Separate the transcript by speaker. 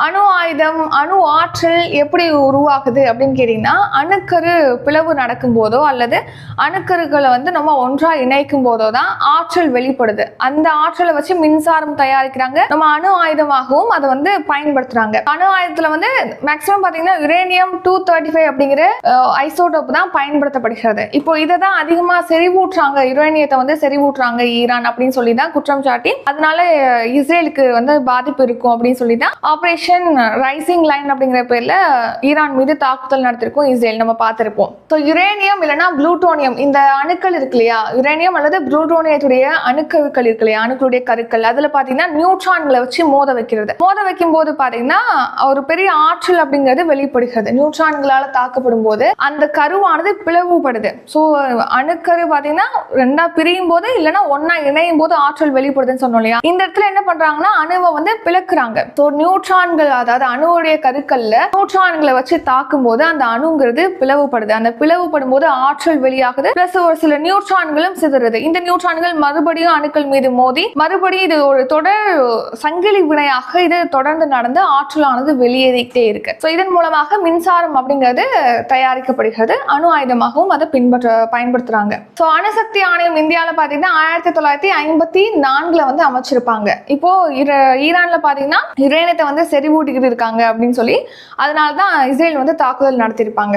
Speaker 1: அணு ஆயுதம், அணு ஆற்றல் எப்படி உருவாகுது அப்படின்னு கேட்டீங்கன்னா, அணுக்கரு பிளவு நடக்கும் போதோ அல்லது அணுக்கருகளை நம்ம ஒன்றா இணைக்கும் போதோ தான் ஆற்றல் வெளிப்படுது. அந்த ஆற்றலை வச்சு மின்சாரம் தயாரிக்கிறாங்க. நம்ம அணு ஆயுதமாகவும் அதை பயன்படுத்துறாங்க. அணு ஆயுதத்துல மேக்சிமம் பாத்தீங்கன்னா யுரேனியம் 235 அப்படிங்கிற ஐசோடோப் தான் பயன்படுத்தப்படுகிறது. இப்போ இதை தான் அதிகமா செறிவூட்டுறாங்க, யுரேனியத்தை செறிவூட்டுறாங்க ஈரான் அப்படின்னு சொல்லி தான் குற்றம் சாட்டி, அதனால இஸ்ரேலுக்கு பாதிப்பு இருக்கும் அப்படின்னு சொல்லி தான் ஆபரேஷன் ரைசிங் லைன் அப்படிங்கிற பேர்ல ஈரான் மீது தாக்குதல் நடத்திருக்கும் இஸ்ரேல். நம்ம பார்த்திருப்போம். யுரேனியம் இல்லைன்னா புளூட்டோனியம், இந்த அணுக்கள் இருக்கு இல்லையா, யுரேனியம் அல்லது புளூட்டோனியத்துடைய அணுக்கருக்கள் இருக்கு இல்லையா, அணுக்களுடைய கருக்கள், அதுல பாத்தீங்கன்னா நியூட்ரான்களை வச்சு மோத வைக்கிறது. மோத வைக்கும் போது பாத்தீங்கன்னா ஒரு பெரிய ஆற்றல் அப்படிங்கிறது வெளிப்படுகிறது. நியூட்ரான்களால தாக்கப்படும் போது அந்த கருவானது பிளவுபடுது. ஸோ அணுக்கரு பாத்தீங்கன்னா ரெண்டா பிரியும் போது இல்லைன்னா ஒன்னா இணையும் போது ஆற்றல் வெளிப்படுதுன்னு சொன்னோம் இல்லையா. இந்த இடத்துல என்ன பண்றாங்கன்னா அணுவை பிளக்குறாங்க. ஸோ நியூட்ரான்கள், அதாவது அணுவுடைய கருக்கல்ல நியூட்ரான்களை வச்சு தாக்கும் போது அந்த அணுங்கிறது பிளவுபடுது. அந்த பிளவுபடும் போது ஆற்றல் வெளியாகுது. பிளஸ் ஒரு சில நியூட்ரான்களும் சிதறுது. இந்த நியூட்ரான்கள் மறுபடியும் அணுக்கள் மீது மோதி மறுபடியும் இது ஒரு தொடர் சங்கிலி வினையாக இது தொடர்ந்து நடந்து ஆற்றலானது வெளியேறிக்கிட்டே இருக்கு. ஸோ இதன் மூலமாக மின்சாரம் அப்படிங்கிறது தயாரிக்கப்படுகிறது. அணு ஆயுதமாகவும் அதை பயன்படுத்துறாங்க. ஸோ அணுசக்தி ஆணையம் இந்தியாவில் பாத்தீங்கன்னா 1954 அமைச்சிருப்பாங்க. இப்போ ஈரான்ல பாத்தீங்கன்னா யுரேனியத்தை செறிவூட்டிக்கிட்டு இருக்காங்க அப்படின்னு சொல்லி, அதனால தான் இஸ்ரேல் தாக்குதல் நடத்தியிருப்பாங்க.